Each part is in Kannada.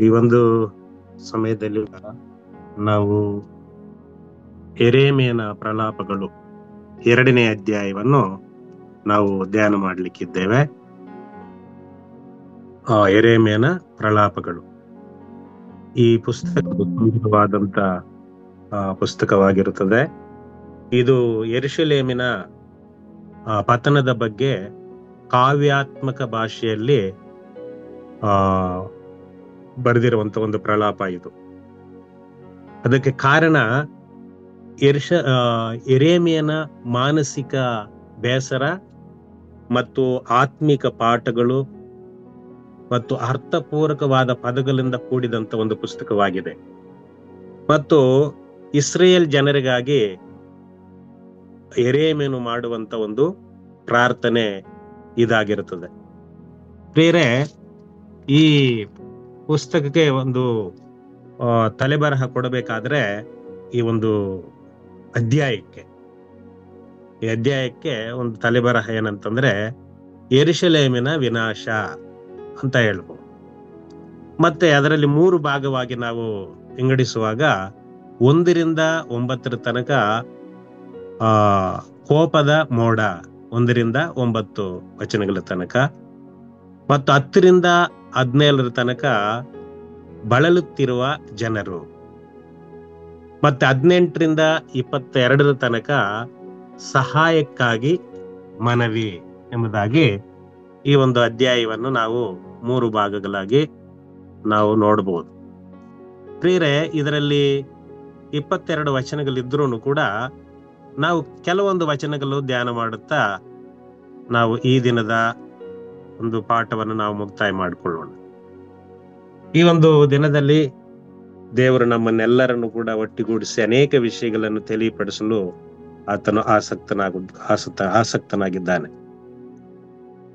ಈ ಒಂದು ಸಮಯದಲ್ಲಿ ನಾವು ಯೆರೆಮೀಯನ ಪ್ರಲಾಪಗಳು 2ನೇ ಅಧ್ಯಾಯವನ್ನು ನಾವು ಧ್ಯಾನ ಮಾಡಲಿಕ್ಕಿದ್ದೇವೆ. ಯೆರೆಮೀಯನ ಪ್ರಲಾಪಗಳು ಈ ಪುಸ್ತಕ ಸುಂದರವಾದಂತ ಪುಸ್ತಕವಾಗಿರುತ್ತದೆ. ಇದು ಯೆರೂಸಲೇಮಿನ ಪತನದ ಬಗ್ಗೆ ಕಾವ್ಯಾತ್ಮಕ ಭಾಷೆಯಲ್ಲಿ ಬರೆದಿರುವಂತ ಒಂದು ಪ್ರಲಾಪ ಇದು. ಅದಕ್ಕೆ ಕಾರಣ ಯೆರೆಮೀಯನ ಮಾನಸಿಕ ಬೇಸರ ಮತ್ತು ಆತ್ಮಿಕ ಪಾಠಗಳು ಮತ್ತು ಅರ್ಥಪೂರ್ವಕವಾದ ಪದಗಳಿಂದ ಕೂಡಿದಂತ ಒಂದು ಪುಸ್ತಕವಾಗಿದೆ. ಮತ್ತು ಇಸ್ರೇಲ್ ಜನರಿಗಾಗಿ ಯೆರೆಮೀಯನು ಮಾಡುವಂತ ಒಂದು ಪ್ರಾರ್ಥನೆ ಇದಾಗಿರುತ್ತದೆ. ಪ್ರಿಯರೇ, ಈ ಪುಸ್ತಕಕ್ಕೆ ಒಂದು ತಲೆಬರಹ ಕೊಡಬೇಕಾದ್ರೆ ಈ ಒಂದು ಅಧ್ಯಾಯಕ್ಕೆ ಒಂದು ತಲೆಬರಹ ಏನಂತಂದ್ರೆ ಯೆರೂಸಲೇಮಿನ ವಿನಾಶ ಅಂತ ಹೇಳ್ಬೋದು. ಮತ್ತೆ ಅದರಲ್ಲಿ 3 ಭಾಗವಾಗಿ ನಾವು ವಿಂಗಡಿಸುವಾಗ 1ರಿಂದ 9 ತನಕ ಕೋಪದ ಮೋಡ 1ರಿಂದ 9 ವಚನಗಳ ತನಕ, ಮತ್ತು 10ರಿಂದ 17 ತನಕ ಬಳಲುತ್ತಿರುವ ಜನರು, ಮತ್ತೆ 18ರಿಂದ 22 ತನಕ ಸಹಾಯಕ್ಕಾಗಿ ಮನವಿ ಎಂಬುದಾಗಿ ಈ ಒಂದು ಅಧ್ಯಾಯವನ್ನು ನಾವು 3 ಭಾಗಗಳಾಗಿ ನಾವು ನೋಡಬಹುದು. ಪ್ರಿಯರೇ, ಇದರಲ್ಲಿ 22 ವಚನಗಳಿದ್ರೂ ಕೂಡ ನಾವು ಕೆಲವೊಂದು ವಚನಗಳು ಧ್ಯಾನ ಮಾಡುತ್ತಾ ನಾವು ಈ ದಿನದ ಒಂದು ಪಾಠವನ್ನು ನಾವು ಮುಕ್ತಾಯ ಮಾಡಿಕೊಳ್ಳೋಣ. ಈ ಒಂದು ದಿನದಲ್ಲಿ ದೇವರು ನಮ್ಮನ್ನೆಲ್ಲರನ್ನು ಕೂಡ ಒಟ್ಟಿಗೂಡಿಸಿ ಅನೇಕ ವಿಷಯಗಳನ್ನು ತಿಳಿಪಡಿಸಲು ಆತನು ಆಸಕ್ತನಾಗಿದ್ದಾನೆ.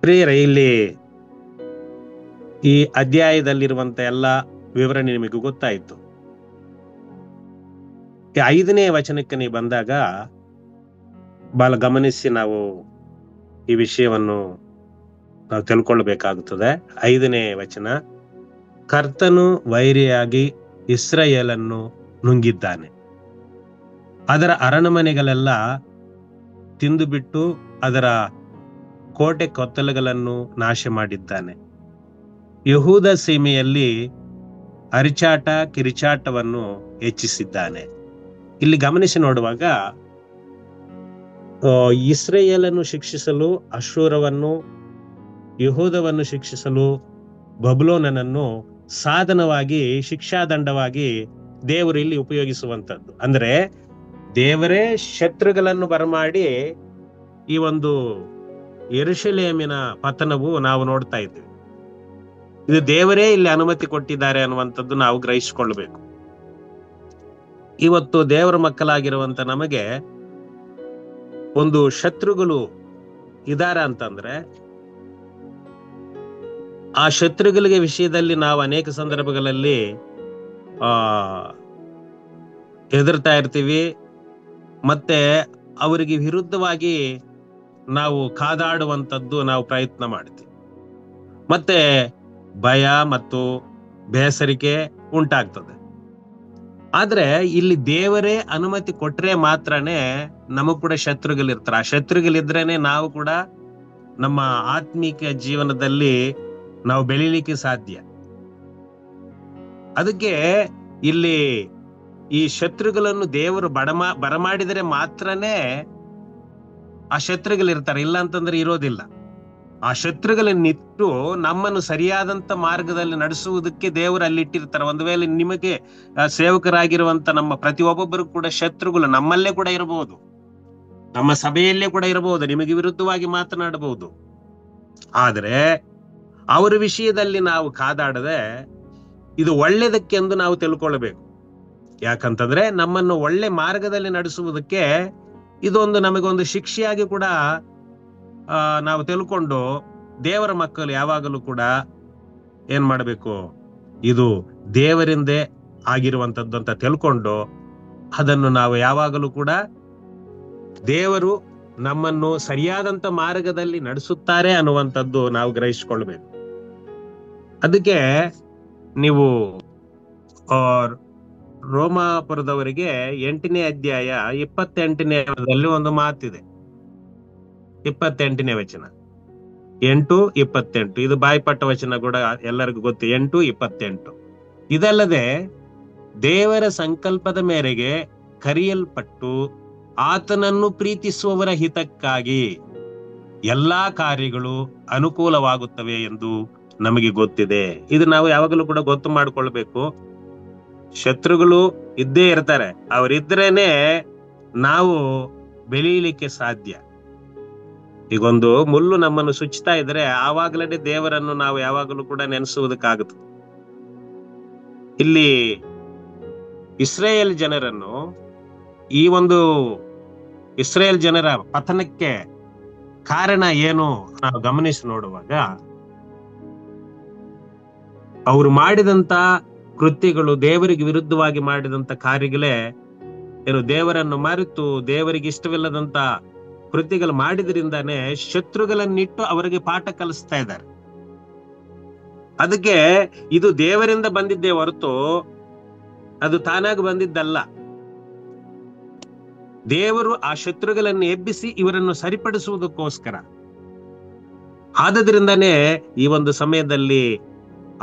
ಪ್ರಿಯರೇ, ಇಲ್ಲಿ ಈ ಅಧ್ಯಾಯದಲ್ಲಿರುವಂತ ಎಲ್ಲ ವಿವರಣೆ ನಿಮಗೆ ಗೊತ್ತಾಯಿತು. 5ನೇ ವಚನಕ್ಕೆ ನೀವು ಬಂದಾಗ ಬಹಳ ಗಮನಿಸಿ ನಾವು ಈ ವಿಷಯವನ್ನು ನಾವು ತಿಳ್ಕೊಳ್ಬೇಕಾಗುತ್ತದೆ. 5ನೇ ವಚನ: ಕರ್ತನು ವೈರಿಯಾಗಿ ಇಸ್ರಾಯೇಲನ್ನು ನುಂಗಿದ್ದಾನೆ, ಅದರ ಅರಮನೆಗಳೆಲ್ಲ ತಿಂದುಬಿಟ್ಟು ಅದರ ಕೋಟೆ ಕೊತ್ತಲುಗಳನ್ನು ನಾಶ ಮಾಡಿದ್ದಾನೆ. ಯಹೂದ ಸೀಮೆಯಲ್ಲಿ ಅರಿಚಾಟ ಕಿರಿಚಾಟವನ್ನು ಹೆಚ್ಚಿಸಿದ್ದಾನೆ. ಇಲ್ಲಿ ಗಮನಿಸಿ ನೋಡುವಾಗ ಇಸ್ರಾಯೇಲನ್ನು ಶಿಕ್ಷಿಸಲು ಅಶ್ಶೂರವನ್ನು, ಯಹೂದವನ್ನು ಶಿಕ್ಷಿಸಲು ಬಬುಲೋನನನ್ನು ಸಾಧನವಾಗಿ, ಶಿಕ್ಷಾದಂಡವಾಗಿ ದೇವರು ಇಲ್ಲಿ ಉಪಯೋಗಿಸುವಂತದ್ದು. ಅಂದ್ರೆ ದೇವರೇ ಶತ್ರುಗಳನ್ನು ಬರಮಾಡಿ ಈ ಒಂದು ಯೆರೂಸಲೇಮಿನ ಪತನವು ನಾವು ನೋಡ್ತಾ ಇದ್ದೀವಿ. ಇದು ದೇವರೇ ಇಲ್ಲಿ ಅನುಮತಿ ಕೊಟ್ಟಿದ್ದಾರೆ ಅನ್ನುವಂಥದ್ದು ನಾವು ಗ್ರಹಿಸಿಕೊಳ್ಳಬೇಕು. ಇವತ್ತು ದೇವರ ಮಕ್ಕಳಾಗಿರುವಂತ ನಮಗೆ ಒಂದು ಶತ್ರುಗಳು ಇದಾರ ಅಂತಂದ್ರೆ ಆ ಶತ್ರುಗಳಿಗೆ ವಿಷಯದಲ್ಲಿ ನಾವು ಅನೇಕ ಸಂದರ್ಭಗಳಲ್ಲಿ ಹೆದರ್ತಾ ಇರ್ತೀವಿ. ಮತ್ತೆ ಅವರಿಗೆ ವಿರುದ್ಧವಾಗಿ ನಾವು ಕಾದಾಡುವಂಥದ್ದು ನಾವು ಪ್ರಯತ್ನ ಮಾಡ್ತೀವಿ. ಮತ್ತೆ ಭಯ ಮತ್ತು ಬೇಸರಿಕೆ ಉಂಟಾಗ್ತದೆ. ಆದ್ರೆ ಇಲ್ಲಿ ದೇವರೇ ಅನುಮತಿ ಕೊಟ್ರೆ ಮಾತ್ರನೇ ನಮಗ್ ಕೂಡ ಶತ್ರುಗಳಿರ್ತಾರೆ. ಆ ಶತ್ರುಗಳಿದ್ರೇನೆ ನಾವು ಕೂಡ ನಮ್ಮ ಆತ್ಮಿಕ ಜೀವನದಲ್ಲಿ ನಾವು ಬೆಳಿಲಿಕ್ಕೆ ಸಾಧ್ಯ. ಅದಕ್ಕೆ ಇಲ್ಲಿ ಈ ಶತ್ರುಗಳನ್ನು ದೇವರು ಬರಮಾಡಿದರೆ ಮಾತ್ರನೇ ಆ ಶತ್ರುಗಳಿರ್ತಾರೆ, ಇಲ್ಲ ಅಂತಂದ್ರೆ ಇರೋದಿಲ್ಲ. ಆ ಶತ್ರುಗಳನ್ನಿಟ್ಟು ನಮ್ಮನ್ನು ಸರಿಯಾದಂತ ಮಾರ್ಗದಲ್ಲಿ ನಡೆಸುವುದಕ್ಕೆ ದೇವರು ಅಲ್ಲಿಟ್ಟಿರ್ತಾರೆ. ಒಂದು ವೇಳೆ ನಿಮಗೆ ಸೇವಕರಾಗಿರುವಂತ ನಮ್ಮ ಪ್ರತಿಯೊಬ್ಬೊಬ್ಬರು ಕೂಡ ಶತ್ರುಗಳು ನಮ್ಮಲ್ಲೇ ಕೂಡ ಇರಬಹುದು, ನಮ್ಮ ಸಭೆಯಲ್ಲೇ ಕೂಡ ಇರಬಹುದು, ನಿಮಗೆ ವಿರುದ್ಧವಾಗಿ ಮಾತನಾಡಬಹುದು. ಆದ್ರೆ ಅವರ ವಿಷಯದಲ್ಲಿ ನಾವು ಕಾದಾಡದೆ ಇದು ಒಳ್ಳೇದಕ್ಕೆಂದು ನಾವು ತಿಳ್ಕೊಳ್ಬೇಕು. ಯಾಕಂತಂದ್ರೆ ನಮ್ಮನ್ನು ಒಳ್ಳೆ ಮಾರ್ಗದಲ್ಲಿ ನಡೆಸುವುದಕ್ಕೆ ಇದೊಂದು ನಮಗೊಂದು ಶಿಕ್ಷೆಯಾಗಿ ಕೂಡ ನಾವು ತಿಳ್ಕೊಂಡು ದೇವರ ಮಕ್ಕಳು ಯಾವಾಗಲೂ ಕೂಡ ಏನ್ ಮಾಡಬೇಕು, ಇದು ದೇವರಿಂದೇ ಆಗಿರುವಂತದ್ದು ಅಂತ ತಿಳ್ಕೊಂಡು ಅದನ್ನು ನಾವು ಯಾವಾಗಲೂ ಕೂಡ ದೇವರು ನಮ್ಮನ್ನು ಸರಿಯಾದಂತ ಮಾರ್ಗದಲ್ಲಿ ನಡೆಸುತ್ತಾರೆ ಅನ್ನುವಂಥದ್ದು ನಾವು ಗ್ರಹಿಸಿಕೊಳ್ಬೇಕು. ಅದಕ್ಕೆ ನೀವು ಆ, ರೋಮಾಪುರದವರಿಗೆ 8ನೇ ಅಧ್ಯಾಯ 28ನೇ ಒಂದು ಮಾತಿದೆ. 28ನೇ ವಚನ, 8:28. ಇದು ಬಾಯ್ಪಟ್ಟ ವಚನ ಕೂಡ ಎಲ್ಲರಿಗೂ ಗೊತ್ತು. 8:28. ಇದಲ್ಲದೆ ದೇವರ ಸಂಕಲ್ಪದ ಮೇರೆಗೆ ಕರೆಯಲ್ಪಟ್ಟು ಆತನನ್ನು ಪ್ರೀತಿಸುವವರ ಹಿತಕ್ಕಾಗಿ ಎಲ್ಲಾ ಕಾರ್ಯಗಳು ಅನುಕೂಲವಾಗುತ್ತವೆ ಎಂದು ನಮಗೆ ಗೊತ್ತಿದೆ. ಇದು ನಾವು ಯಾವಾಗಲೂ ಕೂಡ ಗೊತ್ತು ಮಾಡ್ಕೊಳ್ಬೇಕು. ಶತ್ರುಗಳು ಇದ್ದೇ ಇರ್ತಾರೆ, ಅವರಿದ್ರೇನೆ ನಾವು ಬೆಳೀಲಿಕ್ಕೆ ಸಾಧ್ಯ. ಈಗೊಂದು ಮುಳ್ಳು ನಮ್ಮನ್ನು ಸುಚ್ಚುತ್ತಾ ಇದ್ರೆ ಆವಾಗಲೇ ದೇವರನ್ನು ನಾವು ಯಾವಾಗಲೂ ಕೂಡ ನೆನೆಸುವುದಕ್ಕಾಗುತ್ತದೆ. ಇಲ್ಲಿ ಇಸ್ರೇಲ್ ಜನರನ್ನು, ಈ ಒಂದು ಇಸ್ರೇಲ್ ಜನರ ಪತನಕ್ಕೆ ಕಾರಣ ಏನು ನಾವು ಗಮನಿಸಿ ನೋಡುವಾಗ, ಅವರು ಮಾಡಿದಂತ ಕೃತ್ಯಗಳು, ದೇವರಿಗೆ ವಿರುದ್ಧವಾಗಿ ಮಾಡಿದಂತ ಕಾರ್ಯಗಳೇ ಏನು, ದೇವರನ್ನು ಮರೆತು ದೇವರಿಗೆ ಇಷ್ಟವಿಲ್ಲದಂತ ಕೃತ್ಯಗಳು ಮಾಡಿದ್ರಿಂದಾನೇ ಶತ್ರುಗಳನ್ನಿಟ್ಟು ಅವರಿಗೆ ಪಾಠ ಕಲಿಸ್ತಾ ಇದ್ದಾರೆ. ಅದಕ್ಕೆ ಇದು ದೇವರಿಂದ ಬಂದಿದ್ದೇ ಹೊರತು ಅದು ತಾನಾಗಿ ಬಂದಿದ್ದಲ್ಲ. ದೇವರು ಆ ಶತ್ರುಗಳನ್ನು ಎಬ್ಬಿಸಿ ಇವರನ್ನು ಸರಿಪಡಿಸುವುದಕ್ಕೋಸ್ಕರ. ಆದದ್ರಿಂದಾನೇ ಈ ಒಂದು ಸಮಯದಲ್ಲಿ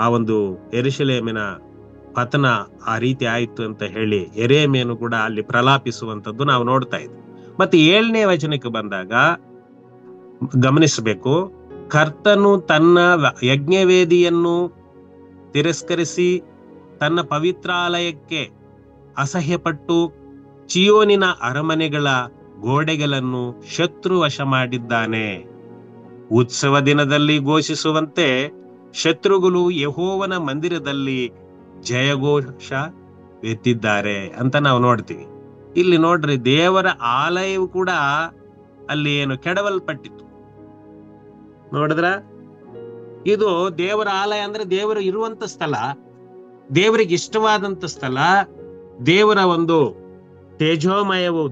ಆ ಒಂದು ಯೆರೂಸಲೇಮಿನ ಪತನ ಆ ರೀತಿ ಆಯ್ತು ಅಂತ ಹೇಳಿ ಯೆರೆಮೀಯನು ಕೂಡ ಅಲ್ಲಿ ಪ್ರಲಾಪಿಸುವಂತದ್ದು ನಾವು ನೋಡ್ತಾ ಇದ್ವಿ. ಮತ್ತೆ 7ನೇ ವಚನಕ್ಕೆ ಬಂದಾಗ ಗಮನಿಸಬೇಕು, ಕರ್ತನು ತನ್ನ ಯಜ್ಞವೇದಿಯನ್ನು ತಿರಸ್ಕರಿಸಿ ತನ್ನ ಪವಿತ್ರಾಲಯಕ್ಕೆ ಅಸಹ್ಯಪಟ್ಟು ಚಿಯೋನಿನ ಅರಮನೆಗಳ ಗೋಡೆಗಳನ್ನು ಶತ್ರುವಶ ಮಾಡಿದ್ದಾನೆ. ಉತ್ಸವ ದಿನದಲ್ಲಿ ಘೋಷಿಸುವಂತೆ ಶತ್ರುಗಳು ಯೆಹೋವನ ಮಂದಿರದಲ್ಲಿ ಜಯಘೋಷ ಎತ್ತಿದ್ದಾರೆ ಅಂತ ನಾವು ನೋಡ್ತೀವಿ. ಇಲ್ಲಿ ನೋಡ್ರಿ, ದೇವರ ಆಲಯವು ಕೂಡ ಅಲ್ಲಿ ಏನು ಕೆಡವಲ್ಪಟ್ಟಿತ್ತು. ನೋಡಿದ್ರ, ಇದು ದೇವರ ಆಲಯ ಅಂದ್ರೆ ದೇವರು ಇರುವಂತ ಸ್ಥಳ, ದೇವರಿಗೆ ಇಷ್ಟವಾದಂತ ಸ್ಥಳ, ದೇವರ ಒಂದು ತೇಜೋಮಯವು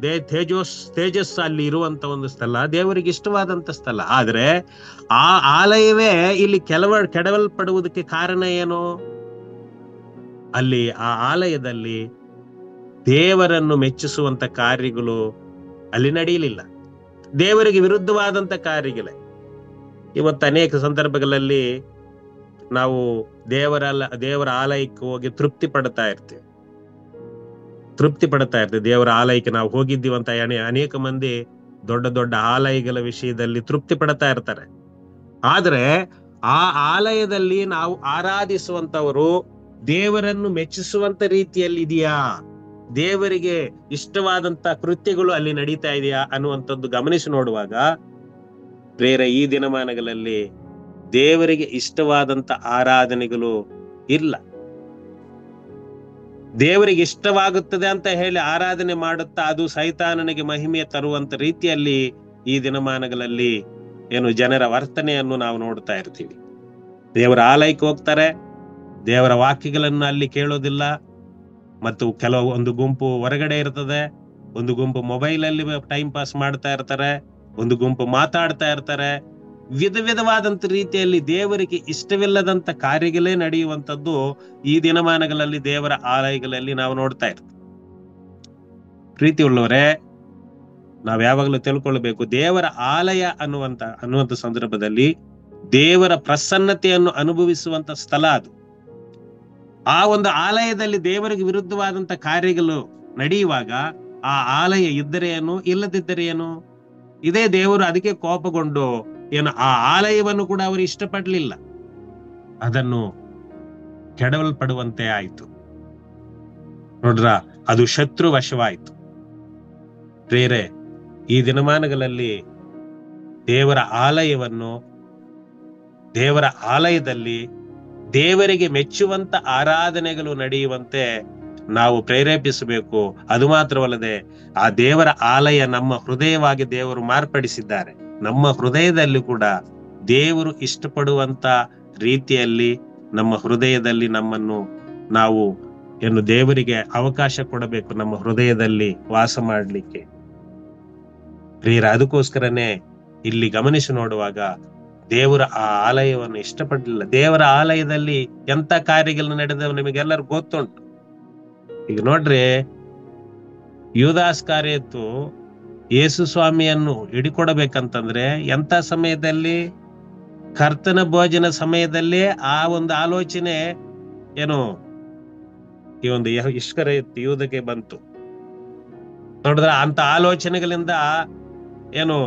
ತೇಜಸ್ಸು ಅಲ್ಲಿ ಇರುವಂತ ಒಂದು ಸ್ಥಳ, ದೇವರಿಗೆ ಇಷ್ಟವಾದಂತ ಸ್ಥಳ. ಆದ್ರೆ ಆ ಆಲಯವೇ ಇಲ್ಲಿ ಕೆಡವಲ್ಪಡುವುದಕ್ಕೆ ಕಾರಣ ಏನು? ಅಲ್ಲಿ ಆ ಆಲಯದಲ್ಲಿ ದೇವರನ್ನು ಮೆಚ್ಚಿಸುವಂತ ಕಾರ್ಯಗಳು ಅಲ್ಲಿ ನಡೆಯಲಿಲ್ಲ. ದೇವರಿಗೆ ವಿರುದ್ಧವಾದಂತ ಕಾರ್ಯಗಳೇ. ಇವತ್ತು ಅನೇಕ ಸಂದರ್ಭಗಳಲ್ಲಿ ನಾವು ದೇವರ ಆಲಯಕ್ಕೆ ಹೋಗಿ ತೃಪ್ತಿ ಪಡ್ತಾ ಇರ್ತೀವಿ. ದೇವರ ಆಲಯಕ್ಕೆ ನಾವು ಹೋಗಿದ್ದೀವಂತ ಅನೇಕ ಮಂದಿ ದೊಡ್ಡ ದೊಡ್ಡ ಆಲಯಗಳ ವಿಷಯದಲ್ಲಿ ತೃಪ್ತಿ ಪಡ್ತಾ ಇರ್ತಾರೆ. ಆದ್ರೆ ಆ ಆಲಯದಲ್ಲಿ ನಾವು ಆರಾಧಿಸುವಂತವರು ದೇವರನ್ನು ಮೆಚ್ಚಿಸುವಂತ ರೀತಿಯಲ್ಲಿ ಇದೆಯಾ, ದೇವರಿಗೆ ಇಷ್ಟವಾದಂತ ಕೃತ್ಯಗಳು ಅಲ್ಲಿ ನಡೀತಾ ಇದೆಯಾ ಅನ್ನುವಂಥದ್ದು ಗಮನಿಸಿ ನೋಡುವಾಗ, ಈ ದಿನಮಾನಗಳಲ್ಲಿ ದೇವರಿಗೆ ಇಷ್ಟವಾದಂತ ಆರಾಧನೆಗಳು ಇಲ್ಲ. ದೇವರಿಗೆ ಇಷ್ಟವಾಗುತ್ತದೆ ಅಂತ ಹೇಳಿ ಆರಾಧನೆ ಮಾಡುತ್ತಾ ಅದು ಸೈತಾನನಿಗೆ ಮಹಿಮೆ ತರುವಂತ ರೀತಿಯಲ್ಲಿ ಈ ದಿನಮಾನಗಳಲ್ಲಿ ಏನು ಜನರ ವರ್ತನೆಯನ್ನು ನಾವು ನೋಡ್ತಾ ಇರ್ತೀವಿ. ದೇವರ ಆಲಯಕ್ಕೆ ಹೋಗ್ತಾರೆ, ದೇವರ ವಾಕ್ಯಗಳನ್ನು ಅಲ್ಲಿ ಕೇಳೋದಿಲ್ಲ. ಮತ್ತು ಒಂದು ಗುಂಪು ಹೊರಗಡೆ ಇರ್ತದೆ, ಒಂದು ಗುಂಪು ಮೊಬೈಲ್ ಅಲ್ಲಿ ಟೈಮ್ ಪಾಸ್ ಮಾಡ್ತಾ ಇರ್ತಾರೆ, ಒಂದು ಗುಂಪು ಮಾತಾಡ್ತಾ ಇರ್ತಾರೆ. ವಿಧವಾದಂತ ರೀತಿಯಲ್ಲಿ ದೇವರಿಗೆ ಇಷ್ಟವಿಲ್ಲದಂತ ಕಾರ್ಯಗಳೇ ನಡೆಯುವಂತದ್ದು ಈ ದಿನಮಾನಗಳಲ್ಲಿ ದೇವರ ಆಲಯಗಳಲ್ಲಿ ನಾವು ನೋಡ್ತಾ ಇರ್ತೀವಿ. ಪ್ರೀತಿ ಉಳ್ಳವರೇ, ನಾವ್ ಯಾವಾಗಲೂ ತಿಳ್ಕೊಳ್ಬೇಕು, ದೇವರ ಆಲಯ ಅನ್ನುವಂತ ಸಂದರ್ಭದಲ್ಲಿ ದೇವರ ಪ್ರಸನ್ನತೆಯನ್ನು ಅನುಭವಿಸುವಂತ ಸ್ಥಳ ಅದು. ಆ ಒಂದು ಆಲಯದಲ್ಲಿ ದೇವರಿಗೆ ವಿರುದ್ಧವಾದಂತ ಕಾರ್ಯಗಳು ನಡೆಯುವಾಗ ಆ ಆಲಯ ಇದ್ದರೆ ಏನು, ಇಲ್ಲದಿದ್ದರೆ ಏನು? ಇದೇ ದೇವರು ಅದಕ್ಕೆ ಕೋಪಗೊಂಡು ಏನು ಆ ಆಲಯವನ್ನು ಕೂಡ ಅವರು ಇಷ್ಟಪಡ್ಲಿಲ್ಲ, ಅದನ್ನು ಕೆಡವಲ್ಪಡುವಂತೆ ಆಯ್ತು. ನೋಡ್ರ, ಅದು ಶತ್ರು ವಶವಾಯ್ತು. ಪ್ರೇರೆ, ಈ ದಿನಮಾನಗಳಲ್ಲಿ ದೇವರ ಆಲಯದಲ್ಲಿ ದೇವರಿಗೆ ಮೆಚ್ಚುವಂತ ಆರಾಧನೆಗಳು ನಡೆಯುವಂತೆ ನಾವು ಪ್ರೇರೇಪಿಸಬೇಕು. ಅದು ಮಾತ್ರವಲ್ಲದೆ ಆ ದೇವರ ಆಲಯ ನಮ್ಮ ಹೃದಯವಾಗಿ ದೇವರು ಮಾರ್ಪಡಿಸಿದ್ದಾರೆ. ನಮ್ಮ ಹೃದಯದಲ್ಲಿ ಕೂಡ ದೇವರು ಇಷ್ಟಪಡುವಂತ ರೀತಿಯಲ್ಲಿ ನಮ್ಮ ಹೃದಯದಲ್ಲಿ ನಮ್ಮನ್ನು ನಾವು ದೇವರಿಗೆ ಅವಕಾಶ ಕೊಡಬೇಕು, ನಮ್ಮ ಹೃದಯದಲ್ಲಿ ವಾಸ ಮಾಡ್ಲಿಕ್ಕೆ. ಪ್ರಿಯರ, ಅದಕ್ಕೋಸ್ಕರನೇ ಇಲ್ಲಿ ಗಮನಿಸಿ ನೋಡುವಾಗ ದೇವರ ಆ ಆಲಯವನ್ನು ಇಷ್ಟಪಡಲಿಲ್ಲ. ದೇವರ ಆಲಯದಲ್ಲಿ ಎಂತ ಕಾರ್ಯಗಳು ನಡೆದವು ನಿಮಗೆಲ್ಲರೂ ಗೊತ್ತುಂಟು. ಈಗ ನೋಡ್ರಿ, ಯೂದಾಸ್ಕಾರಿಯತ್ತು ಯೇಸು ಸ್ವಾಮಿಯನ್ನು ಹಿಡಿಕೊಡಬೇಕಂತಂದ್ರೆ ಎಂತ ಸಮಯದಲ್ಲಿ? ಕರ್ತನ ಭೋಜನ ಸಮಯದಲ್ಲಿ ಆ ಒಂದು ಆಲೋಚನೆ ಏನು ಈ ಒಂದು ಇಸ್ಕರಿಯೋತ ಯೂದಕ್ಕೆ ಬಂತು. ನೋಡಿದ್ರ ಅಂತ ಆಲೋಚನೆಗಳಿಂದ ಏನು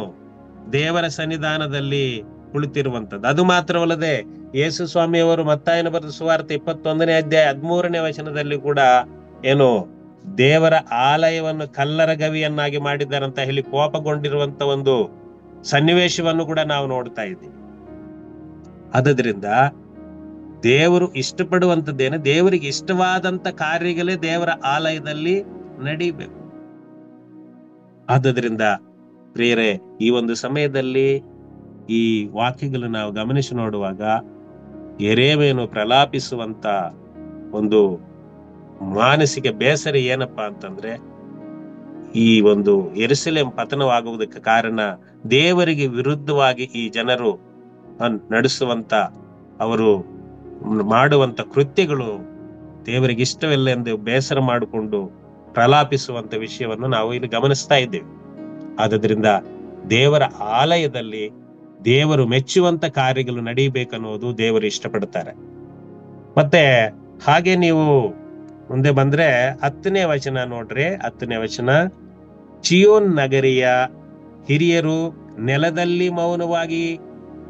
ದೇವರ ಸನ್ನಿಧಾನದಲ್ಲಿ ಕುಳಿತಿರುವಂತದ್ದು. ಅದು ಮಾತ್ರವಲ್ಲದೆ ಯೇಸು ಸ್ವಾಮಿಯವರು ಮತ್ತಾಯನ ಬರೆದ ಸುವಾರ್ತೆ 21ನೇ ಅಧ್ಯಾಯ 13ನೇ ವಚನದಲ್ಲಿ ಕೂಡ ಏನು ದೇವರ ಆಲಯವನ್ನು ಕಲ್ಲರ ಗವಿಯನ್ನಾಗಿ ಮಾಡಿದ್ದಾರಂತ ಹೇಳಿ ಕೋಪಗೊಂಡಿರುವಂತ ಒಂದು ಸನ್ನಿವೇಶವನ್ನು ಕೂಡ ನಾವು ನೋಡ್ತಾ ಇದ್ದೀವಿ. ಆದ್ರಿಂದ ದೇವರು ಇಷ್ಟಪಡುವಂತದ್ದೇನೆ, ದೇವರಿಗೆ ಇಷ್ಟವಾದಂತ ಕಾರ್ಯಗಳೇ ದೇವರ ಆಲಯದಲ್ಲಿ ನಡೀಬೇಕು. ಆದ್ರಿಂದ ಪ್ರಿಯರೇ, ಈ ಒಂದು ಸಮಯದಲ್ಲಿ ಈ ವಾಕ್ಯಗಳು ನಾವು ಗಮನಿಸಿ ನೋಡುವಾಗ ಯೆರೆಮೀಯನು ಪ್ರಲಾಪಿಸುವಂತ ಒಂದು ಮಾನಸಿಕ ಬೇಸರ ಏನಪ್ಪಾ ಅಂತಂದ್ರೆ, ಈ ಒಂದು ಯೆರೂಸಲೇಮ್ ಪತನವಾಗುವುದಕ್ಕೆ ಕಾರಣ ದೇವರಿಗೆ ವಿರುದ್ಧವಾಗಿ ಈ ಜನರು ನಡೆಸುವಂತ ಅವರು ಮಾಡುವಂತ ಕೃತ್ಯಗಳು ದೇವರಿಗೆ ಇಷ್ಟವಿಲ್ಲ ಎಂದು ಬೇಸರ ಮಾಡಿಕೊಂಡು ಪ್ರಲಾಪಿಸುವಂತ ವಿಷಯವನ್ನು ನಾವು ಇಲ್ಲಿ ಗಮನಿಸ್ತಾ ಇದ್ದೇವೆ. ಆದ್ರಿಂದ ದೇವರ ಆಲಯದಲ್ಲಿ ದೇವರು ಮೆಚ್ಚುವಂತ ಕಾರ್ಯಗಳು ನಡೀಬೇಕನ್ನೋದು ದೇವರು ಇಷ್ಟಪಡ್ತಾರೆ. ಮತ್ತೆ ಹಾಗೆ ನೀವು ಮುಂದೆ ಬಂದ್ರೆ 10ನೇ ವಚನ ನೋಡ್ರಿ. 10ನೇ ವಚನ, ಚಿಯೋನ್ ನಗರಿಯ ಹಿರಿಯರು ನೆಲದಲ್ಲಿ ಮೌನವಾಗಿ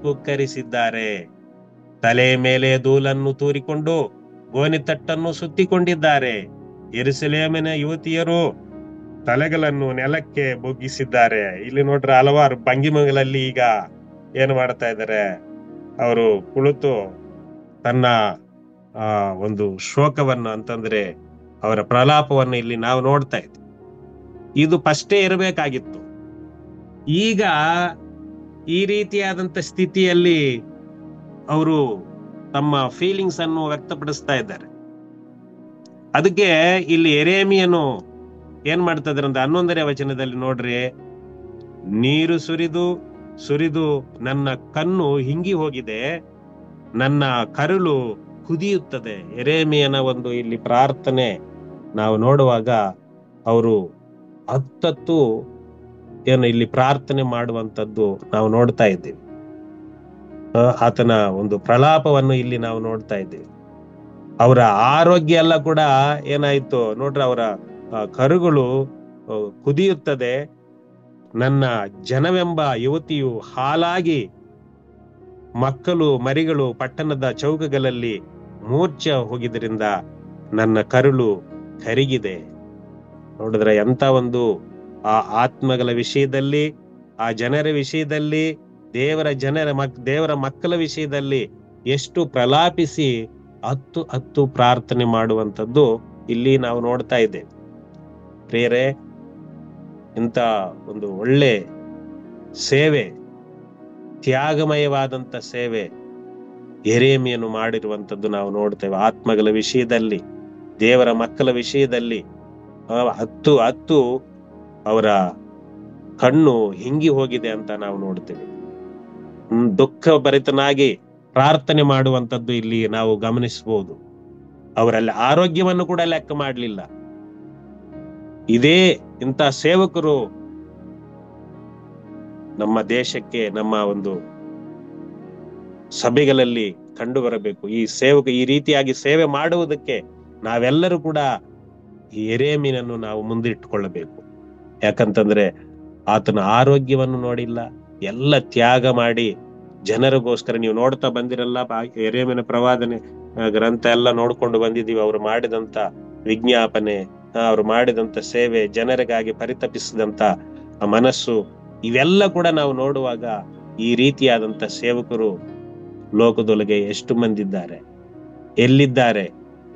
ಕುಕ್ಕರಿಸಿದ್ದಾರೆ, ತಲೆ ಮೇಲೆ ಧೂಳನ್ನು ತೂರಿಕೊಂಡು ಗೋಣಿತಟ್ಟನ್ನು ಸುತ್ತಿಕೊಂಡಿದ್ದಾರೆ. ಯೆರೂಸಲೇಮಿನ ಯುವತಿಯರು ತಲೆಗಳನ್ನು ನೆಲಕ್ಕೆ ಬೊಗ್ಗಿಸಿದ್ದಾರೆ. ಇಲ್ಲಿ ನೋಡ್ರಿ, ಹಲವಾರು ಭಂಗಿಮಗಳಲ್ಲಿ ಈಗ ಏನು ಮಾಡ್ತಾ ಇದ್ದಾರೆ, ಅವರು ಕುಳಿತು ತನ್ನ ಒಂದು ಶೋಕವನ್ನು ಅಂತಂದ್ರೆ ಅವರ ಪ್ರಲಾಪವನ್ನು ಇಲ್ಲಿ ನಾವು ನೋಡ್ತಾ ಇದ್ವಿ. ಇದು ಫಸ್ಟೇ ಇರಬೇಕಾಗಿತ್ತು. ಈಗ ಈ ರೀತಿಯಾದಂತ ಸ್ಥಿತಿಯಲ್ಲಿ ಅವರು ತಮ್ಮ ಫೀಲಿಂಗ್ಸ್ ಅನ್ನು ವ್ಯಕ್ತಪಡಿಸ್ತಾ ಇದ್ದಾರೆ. ಅದಕ್ಕೆ ಇಲ್ಲಿ ಯೆರೆಮೀಯನು ಏನ್ ಮಾಡ್ತಾ ಇದ್ದಾರೆ ಅಂತ 11ನೇ ವಚನದಲ್ಲಿ ನೋಡ್ರಿ, ನೀರು ಸುರಿದು ನನ್ನ ಕಣ್ಣು ಹಿಂಗಿ ಹೋಗಿದೆ, ನನ್ನ ಕರುಳು ಕುದಿಯುತ್ತದೆ. ಯೆರೆಮೀಯನ ಒಂದು ಇಲ್ಲಿ ಪ್ರಾರ್ಥನೆ ನಾವು ನೋಡುವಾಗ ಅವರು ಹತ್ತತ್ತು ಏನು ಇಲ್ಲಿ ಪ್ರಾರ್ಥನೆ ಮಾಡುವಂತದ್ದು ನಾವು ನೋಡ್ತಾ ಇದ್ದೇವೆ. ಆತನ ಒಂದು ಪ್ರಲಾಪವನ್ನು ಇಲ್ಲಿ ನಾವು ನೋಡ್ತಾ ಇದ್ದೇವೆ. ಅವರ ಆರೋಗ್ಯ ಎಲ್ಲ ಕೂಡ ಏನಾಯ್ತು ನೋಡ್ರಿ, ಅವರ ಕರುಗಳು ಕುದಿಯುತ್ತದೆ, ನನ್ನ ಜನವೆಂಬ ಯುವತಿಯು ಹಾಲಾಗಿ, ಮಕ್ಕಳು ಮರಿಗಳು ಪಟ್ಟಣದ ಚೌಕಗಳಲ್ಲಿ ಮೂರ್ಛೆ ಹೋಗಿದ್ರಿಂದ ನನ್ನ ಕರುಳು ಕರಿಗಿದೆ. ನೋಡಿದ್ರೆ ಎಂತ ಒಂದು ಆ ಆತ್ಮಗಳ ವಿಷಯದಲ್ಲಿ, ಆ ಜನರ ವಿಷಯದಲ್ಲಿ, ದೇವರ ಮಕ್ಕಳ ವಿಷಯದಲ್ಲಿ ಎಷ್ಟು ಪ್ರಲಾಪಿಸಿ ಹತ್ತು ಪ್ರಾರ್ಥನೆ ಮಾಡುವಂತದ್ದು ಇಲ್ಲಿ ನಾವು ನೋಡ್ತಾ ಇದ್ದೇವೆ. ಪ್ರಿಯರೇ, ಇಂಥ ಒಂದು ಒಳ್ಳೆ ಸೇವೆ, ತ್ಯಾಗಮಯವಾದಂತ ಸೇವೆ ಯೆರೆಮೀಯನು ಮಾಡಿರುವಂತದ್ದು ನಾವು ನೋಡ್ತೇವೆ. ಆತ್ಮಗಳ ವಿಷಯದಲ್ಲಿ, ದೇವರ ಮಕ್ಕಳ ವಿಷಯದಲ್ಲಿ ಹತ್ತು ಅವರ ಕಣ್ಣು ಹಿಂಗಿ ಹೋಗಿದೆ ಅಂತ ನಾವು ನೋಡ್ತೇವೆ. ದುಃಖ ಭರಿತನಾಗಿ ಪ್ರಾರ್ಥನೆ ಮಾಡುವಂತದ್ದು ಇಲ್ಲಿ ನಾವು ಗಮನಿಸಬಹುದು. ಅವರಲ್ಲಿ ಆರೋಗ್ಯವನ್ನು ಕೂಡ ಲೆಕ್ಕ ಮಾಡಲಿಲ್ಲ. ಇದೇ ಇಂಥ ಸೇವಕರು ನಮ್ಮ ದೇಶಕ್ಕೆ, ನಮ್ಮ ಒಂದು ಸಭೆಗಳಲ್ಲಿ ಕಂಡು ಬರಬೇಕು. ಈ ಈ ರೀತಿಯಾಗಿ ಸೇವೆ ಮಾಡುವುದಕ್ಕೆ ನಾವೆಲ್ಲರೂ ಕೂಡ ಈ ಯೆರೆಮೀಯನನ್ನು ನಾವು ಮುಂದಿಟ್ಟುಕೊಳ್ಳಬೇಕು. ಯಾಕಂತಂದ್ರೆ ಆತನ ಆರೋಗ್ಯವನ್ನು ನೋಡಿಲ್ಲ, ಎಲ್ಲ ತ್ಯಾಗ ಮಾಡಿ ಜನರಿಗೋಸ್ಕರ. ನೀವು ನೋಡ್ತಾ ಬಂದಿರಲ್ಲ, ಯೆರೆಮೀಯನ ಪ್ರವಾದನೆ ಗ್ರಂಥ ಎಲ್ಲ ನೋಡ್ಕೊಂಡು ಬಂದಿದ್ದೀವಿ. ಅವರು ಮಾಡಿದಂತ ವಿಜ್ಞಾಪನೆ, ಅವರು ಮಾಡಿದಂತ ಸೇವೆ, ಜನರಿಗಾಗಿ ಪರಿತಪಿಸಿದಂತ ಮನಸ್ಸು, ಇವೆಲ್ಲ ಕೂಡ ನಾವು ನೋಡುವಾಗ ಈ ರೀತಿಯಾದಂತ ಸೇವಕರು ಲೋಕದೊಳಗೆ ಎಷ್ಟು ಮಂದಿದ್ದಾರೆ, ಎಲ್ಲಿದ್ದಾರೆ?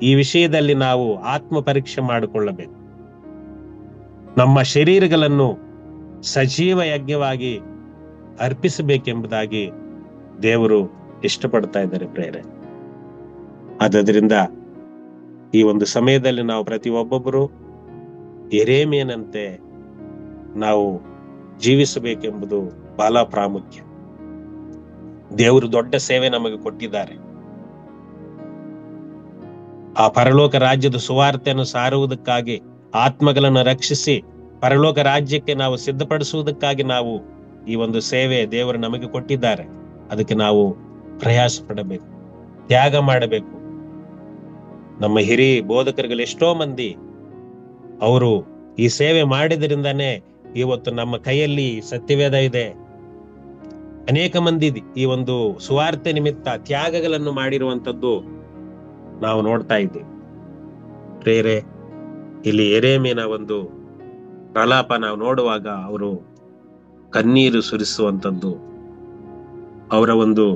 ಈ ವಿಷಯದಲ್ಲಿ ನಾವು ಆತ್ಮ ಪರೀಕ್ಷೆ ಮಾಡಿಕೊಳ್ಳಬೇಕು. ನಮ್ಮ ಶರೀರಗಳನ್ನು ಸಜೀವ ಯಜ್ಞವಾಗಿ ಅರ್ಪಿಸಬೇಕೆಂಬುದಾಗಿ ದೇವರು ಇಷ್ಟಪಡ್ತಾ ಇದ್ದಾರೆ ಪ್ರೇರೆ. ಆದ್ದರಿಂದ ಈ ಒಂದು ಸಮಯದಲ್ಲಿ ನಾವು ಪ್ರತಿಯೊಬ್ಬೊಬ್ಬರು ಯೆರೆಮೀಯನಂತೆ ನಾವು ಜೀವಿಸಬೇಕೆಂಬುದು ಬಹಳ ಪ್ರಾಮುಖ್ಯ. ದೇವರು ದೊಡ್ಡ ಸೇವೆ ನಮಗೆ ಕೊಟ್ಟಿದ್ದಾರೆ. ಆ ಪರಲೋಕ ರಾಜ್ಯದ ಸುವಾರ್ತೆಯನ್ನು ಸಾರುವುದಕ್ಕಾಗಿ, ಆತ್ಮಗಳನ್ನು ರಕ್ಷಿಸಿ ಪರಲೋಕ ರಾಜ್ಯಕ್ಕೆ ನಾವು ಸಿದ್ಧಪಡಿಸುವುದಕ್ಕಾಗಿ ನಾವು ಈ ಒಂದು ಸೇವೆ ದೇವರು ನಮಗೆ ಕೊಟ್ಟಿದ್ದಾರೆ. ಅದಕ್ಕೆ ನಾವು ಪ್ರಯಾಸ ಪಡಬೇಕು, ತ್ಯಾಗ ಮಾಡಬೇಕು. ನಮ್ಮ ಹಿರಿಯ ಬೋಧಕರುಗಳು ಎಷ್ಟೋ ಮಂದಿ ಅವರು ಈ ಸೇವೆ ಮಾಡಿದ್ರಿಂದಾನೇ ಇವತ್ತು ನಮ್ಮ ಕೈಯಲ್ಲಿ ಸತ್ಯವೇದ ಇದೆ. ಅನೇಕ ಮಂದಿ ಈ ಒಂದು ಸುವಾರ್ತೆ ನಿಮಿತ್ತ ತ್ಯಾಗಗಳನ್ನು ಮಾಡಿರುವಂತದ್ದು ನಾವು ನೋಡ್ತಾ ಇದ್ದೀವಿ. ಪ್ರೇರೆ, ಇಲ್ಲಿ ಯೆರೆಮೀಯನ ಒಂದು ಪ್ರಲಾಪ ನಾವು ನೋಡುವಾಗ ಅವರು ಕಣ್ಣೀರು ಸುರಿಸುವಂತದ್ದು, ಅವರ ಒಂದು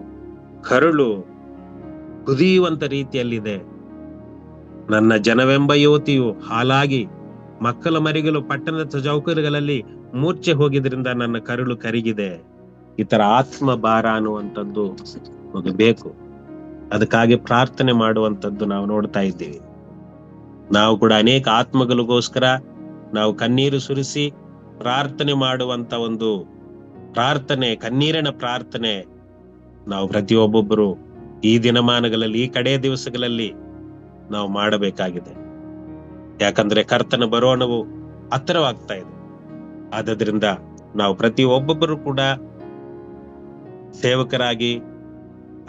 ಕರುಳು ಕುದಿಯುವಂತ ರೀತಿಯಲ್ಲಿದೆ. ನನ್ನ ಜನವೆಂಬ ಯುವತಿಯು ಹಾಲಾಗಿ ಮಕ್ಕಳ ಮರಿಗಳು ಪಟ್ಟಣದ ಚೌಕರುಗಳಲ್ಲಿ ಮೂರ್ಛೆ ಹೋಗಿದ್ರಿಂದ ನನ್ನ ಕರುಳು ಕರಿಗಿದೆ. ಈ ತರ ಆತ್ಮ ಭಾರ ಅನ್ನುವಂಥದ್ದು ನಮಗೆ ಬೇಕು. ಅದಕ್ಕಾಗಿ ಪ್ರಾರ್ಥನೆ ಮಾಡುವಂಥದ್ದು ನಾವು ನೋಡ್ತಾ ಇದ್ದೀವಿ. ನಾವು ಕೂಡ ಅನೇಕ ಆತ್ಮಗಳಿಗೋಸ್ಕರ ನಾವು ಕಣ್ಣೀರು ಸುರಿಸಿ ಪ್ರಾರ್ಥನೆ ಮಾಡುವಂತ ಒಂದು ಪ್ರಾರ್ಥನೆ, ಕಣ್ಣೀರಿನ ಪ್ರಾರ್ಥನೆ ನಾವು ಪ್ರತಿಯೊಬ್ಬೊಬ್ಬರು ಈ ದಿನಮಾನಗಳಲ್ಲಿ, ಈ ಕಡೆಯ ದಿವಸಗಳಲ್ಲಿ ನಾವು ಮಾಡಬೇಕಾಗಿದೆ. ಯಾಕಂದ್ರೆ ಕರ್ತನ ಬರೋಣವು ಹತ್ತಿರವಾಗ್ತಾ ಇದೆ. ಆದ್ದರಿಂದ ನಾವು ಪ್ರತಿಯೊಬ್ಬೊಬ್ಬರು ಕೂಡ ಸೇವಕರಾಗಿ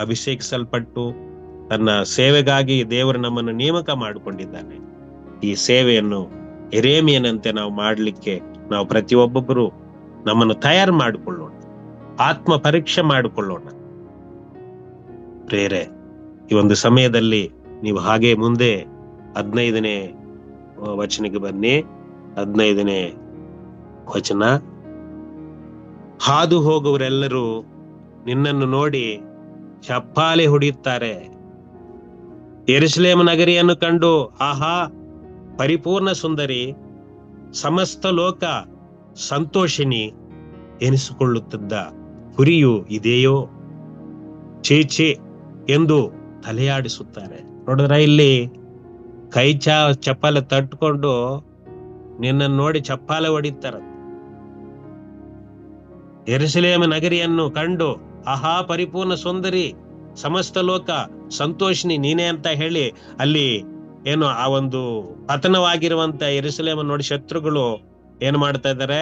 ಅಭಿಷೇಕಿಸಲ್ಪಟ್ಟು ತನ್ನ ಸೇವೆಗಾಗಿ ದೇವರು ನಮ್ಮನ್ನು ನೇಮಕ ಮಾಡಿಕೊಂಡಿದ್ದಾನೆ. ಈ ಸೇವೆಯನ್ನು ಯೆರೆಮೀಯನಂತೆ ನಾವು ಮಾಡಲಿಕ್ಕೆ ನಾವು ಪ್ರತಿಯೊಬ್ಬೊಬ್ಬರು ನಮ್ಮನ್ನು ತಯಾರು ಮಾಡಿಕೊಳ್ಳೋಣ, ಆತ್ಮ ಪರೀಕ್ಷೆ ಮಾಡಿಕೊಳ್ಳೋಣ. ಪ್ರೇರೆ, ಈ ಒಂದು ಸಮಯದಲ್ಲಿ ನೀವು ಹಾಗೆ ಮುಂದೆ 15ನೇ ವಚನಕ್ಕೆ ಬನ್ನಿ. 15ನೇ ವಚನ, ಹಾದು ಹೋಗುವರೆಲ್ಲರೂ ನಿನ್ನನ್ನು ನೋಡಿ ಚಪ್ಪಾಳೆ ಹೊಡೆಯುತ್ತಾರೆ. ಯೆರೂಸಲೇಮ್ ನಗರಿಯನ್ನು ಕಂಡು ಆಹಾ ಪರಿಪೂರ್ಣ ಸುಂದರಿ, ಸಮಸ್ತ ಲೋಕ ಸಂತೋಷಿನಿ ಎನಿಸಿಕೊಳ್ಳುತ್ತಿದ್ದ ಹುರಿಯು ಇದೆಯೋ, ಚೀಚಿ ಎಂದು ತಲೆಯಾಡಿಸುತ್ತಾರೆ. ನೋಡಿದ್ರ, ಇಲ್ಲಿ ಕೈ ಚಪ್ಪಾಲೆ ತಟ್ಕೊಂಡು ನಿನ್ನನ್ನು ನೋಡಿ ಚಪ್ಪಾಳೆ ಹೊಡಿತಾರ. ಯೆರೂಸಲೇಮ್ ನಗರಿಯನ್ನು ಕಂಡು ಆಹಾ ಪರಿಪೂರ್ಣ ಸುಂದರಿ, ಸಮಸ್ತ ಲೋಕ ಸಂತೋಷಿನಿ ನೀನೇ ಅಂತ ಹೇಳಿ ಅಲ್ಲಿ ಏನು ಆ ಒಂದು ಪತನವಾಗಿರುವಂತ ಯೆರೂಸಲೇಮ್ ನೋಡಿ ಶತ್ರುಗಳು ಏನ್ ಮಾಡ್ತಾ ಇದ್ದಾರೆ,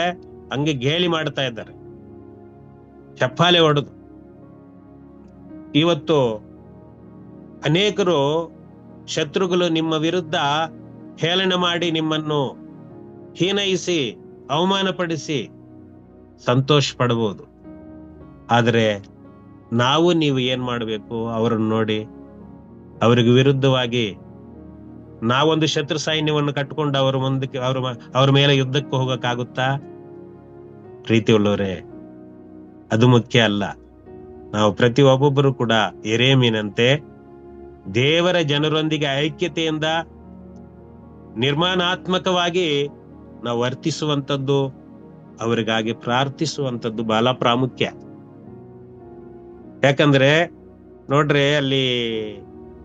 ಹಂಗೆ ಗೇಲಿ ಮಾಡ್ತಾ ಇದ್ದಾರೆ, ಚಪ್ಪಾಳೆ ಹೊಡೆದು. ಇವತ್ತು ಅನೇಕರು ಶತ್ರುಗಳು ನಿಮ್ಮ ವಿರುದ್ಧ ಹೇಳನೆ ಮಾಡಿ ನಿಮ್ಮನ್ನು ಹೀನೈಸಿ ಅವಮಾನಪಡಿಸಿ ಸಂತೋಷ ಪಡಬಹುದು. ಆದರೆ ನಾವು ನೀವು ಏನ್ ಮಾಡಬೇಕು, ಅವರನ್ನು ನೋಡಿ ಅವರಿಗೆ ವಿರುದ್ಧವಾಗಿ ನಾವೊಂದು ಶತ್ರು ಸೈನ್ಯವನ್ನು ಕಟ್ಟಿಕೊಂಡು ಅವರ ಮುಂದಕ್ಕೆ ಅವ್ರ ಮೇಲೆ ಯುದ್ಧಕ್ಕೆ ಹೋಗಕ್ಕಾಗುತ್ತಾ? ಪ್ರೀತಿ ಉಳ್ಳವರೇ, ಅದು ಮುಖ್ಯ ಅಲ್ಲ. ನಾವು ಪ್ರತಿಯೊಬ್ಬೊಬ್ಬರು ಕೂಡ ಯೆರೆಮೀಯನಂತೆ ದೇವರ ಜನರೊಂದಿಗೆ ಐಕ್ಯತೆಯಿಂದ ನಿರ್ಮಾಣಾತ್ಮಕವಾಗಿ ನಾವು ವರ್ತಿಸುವಂಥದ್ದು, ಅವರಿಗಾಗಿ ಪ್ರಾರ್ಥಿಸುವಂಥದ್ದು ಬಹಳ ಪ್ರಾಮುಖ್ಯ. ಯಾಕಂದ್ರೆ ನೋಡ್ರಿ, ಅಲ್ಲಿ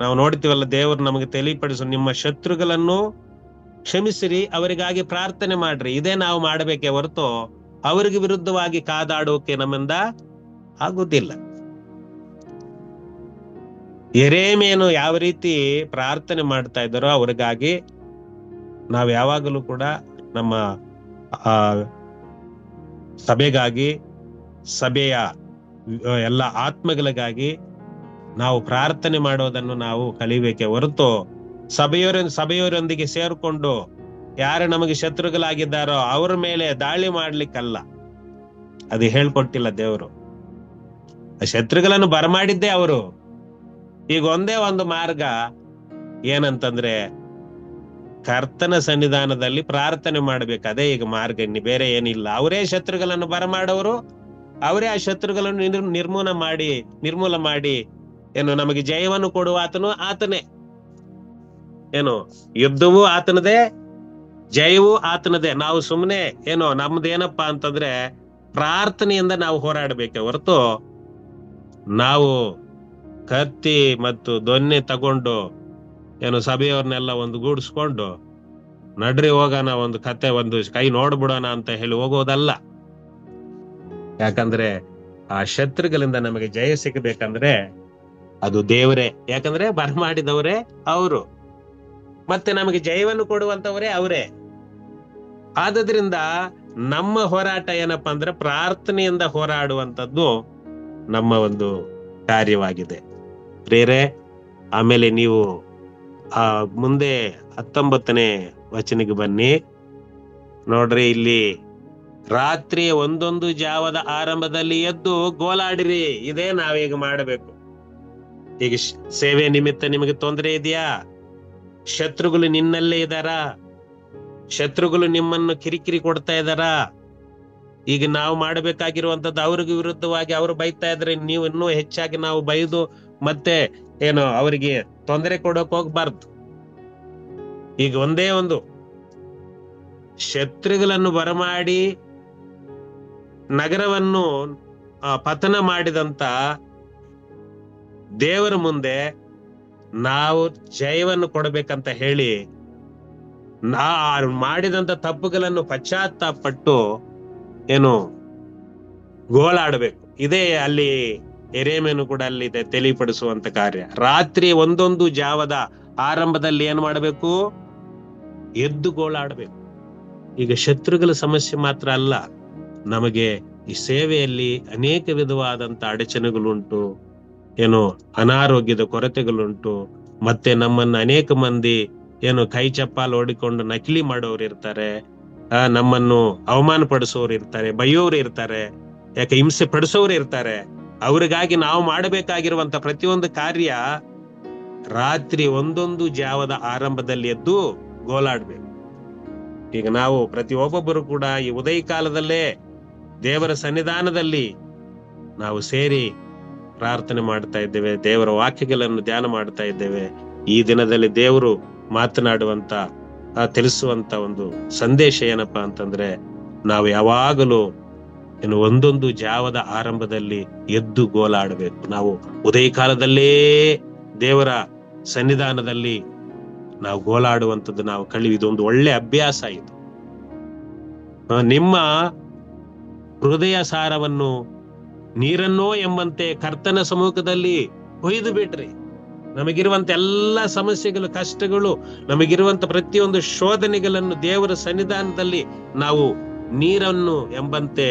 ನಾವು ನೋಡ್ತೀವಲ್ಲ, ದೇವರು ನಮಗೆ ತಿಳಿಪಡಿಸು, ನಿಮ್ಮ ಶತ್ರುಗಳನ್ನು ಕ್ಷಮಿಸಿರಿ, ಅವರಿಗಾಗಿ ಪ್ರಾರ್ಥನೆ ಮಾಡ್ರಿ. ಇದೇ ನಾವು ಮಾಡಬೇಕೇ ಹೊರತು ಅವರಿಗೆ ವಿರುದ್ಧವಾಗಿ ಕಾದಾಡೋಕೆ ನಮ್ಮಿಂದ ಆಗುವುದಿಲ್ಲ. ಯೆರೆಮೀಯನು ಯಾವ ರೀತಿ ಪ್ರಾರ್ಥನೆ ಮಾಡ್ತಾ ಇದ್ದಾರೋ ಅವರಿಗಾಗಿ ನಾವು ಯಾವಾಗಲೂ ಕೂಡ ನಮ್ಮ ಸಭೆಗಾಗಿ, ಸಭೆಯ ಎಲ್ಲ ಆತ್ಮಗಳಿಗಾಗಿ ನಾವು ಪ್ರಾರ್ಥನೆ ಮಾಡೋದನ್ನು ನಾವು ಕಲಿಬೇಕೆ ಹೊರತು ಸಭೆಯವರೊಂದಿಗೆ ಸೇರ್ಕೊಂಡು ಯಾರು ನಮಗೆ ಶತ್ರುಗಳಾಗಿದ್ದಾರೋ ಅವರ ಮೇಲೆ ದಾಳಿ ಮಾಡ್ಲಿಕ್ಕಲ್ಲ. ಅದು ಹೇಳ್ಕೊಟ್ಟಿಲ್ಲ ದೇವರು. ಶತ್ರುಗಳನ್ನು ಬರಮಾಡಿದ್ದೇ ಅವರು. ಈಗ ಒಂದೇ ಒಂದು ಮಾರ್ಗ ಏನಂತಂದ್ರೆ ಕರ್ತನ ಸನ್ನಿಧಾನದಲ್ಲಿ ಪ್ರಾರ್ಥನೆ ಮಾಡ್ಬೇಕು. ಅದೇ ಈಗ ಮಾರ್ಗ, ಇನ್ನು ಬೇರೆ ಏನಿಲ್ಲ. ಅವರೇ ಶತ್ರುಗಳನ್ನು ಬರಮಾಡೋರು, ಅವರೇ ಆ ಶತ್ರುಗಳನ್ನು ನಿರ್ಮೂಲ ಮಾಡಿ ಏನು ನಮಗೆ ಜಯವನ್ನು ಕೊಡುವ ಆತನೇ. ಏನು ಯುದ್ಧವೂ ಆತನದೇ, ಜಯವೂ ಆತನದೇ. ನಾವು ಸುಮ್ಮನೆ ಏನೋ ನಮ್ದೇನಪ್ಪಾ ಅಂತಂದ್ರೆ ಪ್ರಾರ್ಥನೆಯಿಂದ ನಾವು ಹೋರಾಡಬೇಕೆ ಹೊರತು ನಾವು ಕತ್ತಿ ಮತ್ತು ದೊನ್ನೆ ತಗೊಂಡು ಏನು ಸಭೆಯವ್ರನ್ನೆಲ್ಲ ಒಂದು ಗೂಡಿಸ್ಕೊಂಡು ನಡ್ರಿ ಹೋಗೋಣ, ಒಂದು ಕತೆ ಒಂದು ಕೈ ನೋಡ್ಬಿಡೋಣ ಅಂತ ಹೇಳಿ ಹೋಗೋದಲ್ಲ. ಯಾಕಂದ್ರೆ ಆ ಶತ್ರುಗಳಿಂದ ನಮಗೆ ಜಯ ಸಿಗಬೇಕಂದ್ರೆ ಅದು ದೇವರೇ. ಯಾಕಂದ್ರೆ ಬರಮಾಡಿದವರೇ ಅವರು, ಮತ್ತೆ ನಮಗೆ ಜಯವನ್ನು ಕೊಡುವಂತವರೇ ಅವರೇ. ಆದ್ರಿಂದ ನಮ್ಮ ಹೋರಾಟ ಏನಪ್ಪಾ ಅಂದ್ರೆ ಪ್ರಾರ್ಥನೆಯಿಂದ ಹೋರಾಡುವಂಥದ್ದು ನಮ್ಮ ಒಂದು ಕಾರ್ಯವಾಗಿದೆ ಪ್ರೇರೆ. ಆಮೇಲೆ ನೀವು ಮುಂದೆ 19ನೇ ವಚನಕ್ಕೆ ಬನ್ನಿ. ನೋಡ್ರಿ, ಇಲ್ಲಿ ರಾತ್ರಿ 1 ಜಾವದ ಆರಂಭದಲ್ಲಿ ಎದ್ದು ಗೋಲಾಡಿರಿ. ಇದೇ ನಾವೀಗ ಮಾಡಬೇಕು. ಈಗ ಸೇವೆ ನಿಮಿತ್ತ ನಿಮಗೆ ತೊಂದರೆ ಇದೆಯಾ? ಶತ್ರುಗಳು ನಿನ್ನಲ್ಲೇ ಇದ್ದಾರಾ? ಶತ್ರುಗಳು ನಿಮ್ಮನ್ನು ಕಿರಿಕಿರಿ ಕೊಡ್ತಾ ಇದ್ದಾರಾ? ಈಗ ನಾವು ಮಾಡಬೇಕಾಗಿರುವಂತದ್ದು ಅವ್ರಿಗೆ ವಿರುದ್ಧವಾಗಿ ಅವರು ಬೈತಾ ಇದ್ರೆ ನೀವು ಇನ್ನೂ ಹೆಚ್ಚಾಗಿ ನಾವು ಬೈದು ಮತ್ತೆ ಅವರಿಗೆ ತೊಂದರೆ ಕೊಡೋಕ್ ಹೋಗ್ಬಾರ್ದು. ಈಗ ಒಂದೇ ಒಂದು ಶತ್ರುಗಳನ್ನು ಬರಮಾಡಿ ನಗರವನ್ನು ಪತನ ಮಾಡಿದಂತ ದೇವರ ಮುಂದೆ ನಾವು ಜಯವನ್ನು ಕೊಡಬೇಕಂತ ಹೇಳಿ ಮಾಡಿದಂತ ತಪ್ಪುಗಳನ್ನು ಪಶ್ಚಾತ್ತಾಪಟ್ಟು ಗೋಳಾಡಬೇಕು. ಇದೇ ಅಲ್ಲಿ ಎರೇಮನು ಕೂಡ ಅಲ್ಲಿ ತಿಳಿಪಡಿಸುವಂತ ಕಾರ್ಯ. ರಾತ್ರಿ 1 ಜಾವದ ಆರಂಭದಲ್ಲಿ ಏನ್ ಮಾಡಬೇಕು? ಎದ್ದು ಗೋಳಾಡಬೇಕು. ಈಗ ಶತ್ರುಗಳ ಸಮಸ್ಯೆ ಮಾತ್ರ ಅಲ್ಲ, ನಮಗೆ ಈ ಸೇವೆಯಲ್ಲಿ ಅನೇಕ ವಿಧವಾದಂತ ಅಡಚಣೆಗಳುಂಟು, ಅನಾರೋಗ್ಯದ ಕೊರತೆಗಳುಂಟು. ಮತ್ತೆ ನಮ್ಮನ್ನ ಅನೇಕ ಮಂದಿ ಕೈ ಚಪ್ಪಾಲ್ ಓಡಿಕೊಂಡು ನಕಲಿ ಮಾಡೋರು ಇರ್ತಾರೆ, ನಮ್ಮನ್ನು ಅವಮಾನ ಪಡಿಸೋರು ಇರ್ತಾರೆ, ಬೈಯೋರು ಇರ್ತಾರೆ, ಯಾಕೆ ಹಿಂಸೆ ಪಡಿಸೋರು ಇರ್ತಾರೆ. ಅವ್ರಿಗಾಗಿ ನಾವು ಮಾಡಬೇಕಾಗಿರುವಂತ ಪ್ರತಿಯೊಂದು ಕಾರ್ಯ ರಾತ್ರಿ 1 ಜಾವದ ಆರಂಭದಲ್ಲಿ ಎದ್ದು ಗೋಲಾಡ್ಬೇಕು. ಈಗ ನಾವು ಪ್ರತಿಯೊಬ್ಬೊಬ್ಬರು ಕೂಡ ಈ ಉದಯ ಕಾಲದಲ್ಲೇ ದೇವರ ಸನ್ನಿಧಾನದಲ್ಲಿ ನಾವು ಸೇರಿ ಪ್ರಾರ್ಥನೆ ಮಾಡ್ತಾ ಇದ್ದೇವೆ, ದೇವರ ವಾಕ್ಯಗಳನ್ನು ಧ್ಯಾನ ಮಾಡ್ತಾ ಇದ್ದೇವೆ. ಈ ದಿನದಲ್ಲಿ ದೇವರು ಮಾತನಾಡುವಂತ ತಿಳಿಸುವಂತ ಒಂದು ಸಂದೇಶ ಏನಪ್ಪಾ ಅಂತಂದ್ರೆ, ನಾವು ಯಾವಾಗಲೂ 1 ಜಾವದ ಆರಂಭದಲ್ಲಿ ಎದ್ದು ಗೋಲಾಡಬೇಕು. ನಾವು ಉದಯ ಕಾಲದಲ್ಲೇ ದೇವರ ಸನ್ನಿಧಾನದಲ್ಲಿ ನಾವು ಗೋಲಾಡುವಂಥದ್ದು ನಾವು ಇದೊಂದು ಒಳ್ಳೆ ಅಭ್ಯಾಸ. ಇದು ನಿಮ್ಮ ಹೃದಯ ಸಾರವನ್ನು ನೀರನ್ನೋ ಎಂಬಂತೆ ಕರ್ತನ ಸಮ್ಮುಖದಲ್ಲಿ ಕೊಯ್ದು ಬಿಟ್ರಿ. ನಮಗಿರುವಂತ ಎಲ್ಲ ಸಮಸ್ಯೆಗಳು, ಕಷ್ಟಗಳು, ನಮಗಿರುವಂತ ಪ್ರತಿಯೊಂದು ಶೋಧನೆಗಳನ್ನು ದೇವರ ಸನ್ನಿಧಾನದಲ್ಲಿ ನಾವು ನೀರನ್ನು ಎಂಬಂತೆ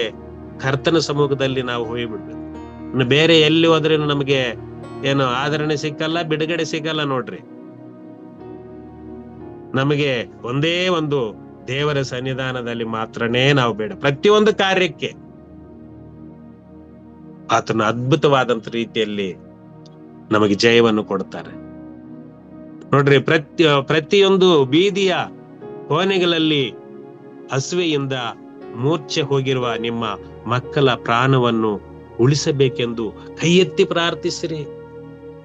ಕರ್ತನ ಸಮ್ಮುಖದಲ್ಲಿ ನಾವು ಹೋಗ್ಬಿಡ್ಬೇಕು. ಬೇರೆ ಎಲ್ಲಿ ಹೋದ್ರೆ ನಮಗೆ ಆದರಣೆ ಸಿಕ್ಕಲ್ಲ, ಬಿಡುಗಡೆ ಸಿಗಲ್ಲ. ನೋಡ್ರಿ, ನಮಗೆ ಒಂದೇ ಒಂದು ದೇವರ ಸನ್ನಿಧಾನದಲ್ಲಿ ಮಾತ್ರನೇ ನಾವು ಬೇಡ. ಪ್ರತಿಯೊಂದು ಕಾರ್ಯಕ್ಕೆ ಆತನ ಅದ್ಭುತವಾದಂತ ರೀತಿಯಲ್ಲಿ ನಮಗೆ ಜಯವನ್ನು ಕೊಡ್ತಾರೆ. ನೋಡ್ರಿ, ಪ್ರತಿಯೊಂದು ಬೀದಿಯ ಕೋಣೆಗಳಲ್ಲಿ ಹಸುವೆಯಿಂದ ಮೂರ್ಛೆ ಹೋಗಿರುವ ನಿಮ್ಮ ಮಕ್ಕಳ ಪ್ರಾಣವನ್ನು ಉಳಿಸಬೇಕೆಂದು ಕೈ ಎತ್ತಿ ಪ್ರಾರ್ಥಿಸಿರಿ.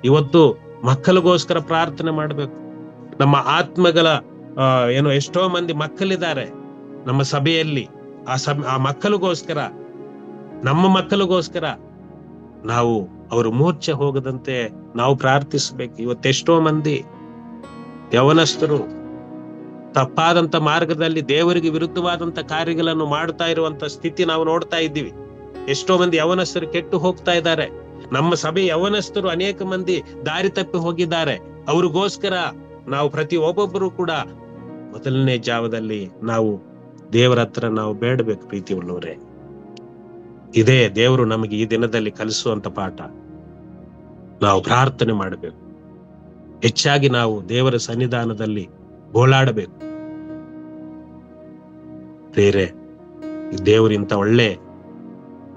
ಇವತ್ತು ಮಕ್ಕಳಿಗೋಸ್ಕರ ಪ್ರಾರ್ಥನೆ ಮಾಡಬೇಕು. ನಮ್ಮ ಆತ್ಮಗಳ ಎಷ್ಟೋ ಮಂದಿ ಮಕ್ಕಳಿದ್ದಾರೆ ನಮ್ಮ ಸಭೆಯಲ್ಲಿ. ಆ ಮಕ್ಕಳಿಗೋಸ್ಕರ, ನಮ್ಮ ಮಕ್ಕಳಿಗೋಸ್ಕರ ನಾವು ಅವರು ಮೂರ್ಛೆ ಹೋಗದಂತೆ ನಾವು ಪ್ರಾರ್ಥಿಸಬೇಕು. ಇವತ್ತೆಷ್ಟೋ ಮಂದಿ ಯವನಸ್ಥರು ತಪ್ಪಾದಂತ ಮಾರ್ಗದಲ್ಲಿ ದೇವರಿಗೆ ವಿರುದ್ಧವಾದಂತ ಕಾರ್ಯಗಳನ್ನು ಮಾಡ್ತಾ ಇರುವಂತ ಸ್ಥಿತಿ ನಾವು ನೋಡ್ತಾ ಇದ್ದೀವಿ. ಎಷ್ಟೋ ಮಂದಿ ಯವನಸ್ಥರು ಕೆಟ್ಟು ಹೋಗ್ತಾ ಇದ್ದಾರೆ. ನಮ್ಮ ಸಭೆ ಯವನಸ್ಥರು ಅನೇಕ ಮಂದಿ ದಾರಿ ತಪ್ಪಿ ಹೋಗಿದ್ದಾರೆ. ಅವ್ರಿಗೋಸ್ಕರ ನಾವು ಒಬ್ಬೊಬ್ಬರು ಕೂಡ ಮೊದಲನೇ ಜಾವದಲ್ಲಿ ನಾವು ದೇವರ ಹತ್ರ ನಾವು ಬೇಡಬೇಕು. ಪ್ರೀತಿ ಉಳ್ಳವರೇ, ಇದೇ ದೇವರು ನಮಗೆ ಈ ದಿನದಲ್ಲಿ ಕಲಿಸುವಂತ ಪಾಠ. ನಾವು ಪ್ರಾರ್ಥನೆ ಮಾಡಬೇಕು. ಹೆಚ್ಚಾಗಿ ನಾವು ದೇವರ ಸನ್ನಿಧಾನದಲ್ಲಿ ಗೋಳಾಡಬೇಕು. ಬೇರೆ ದೇವರಿಂತ ಒಳ್ಳೆ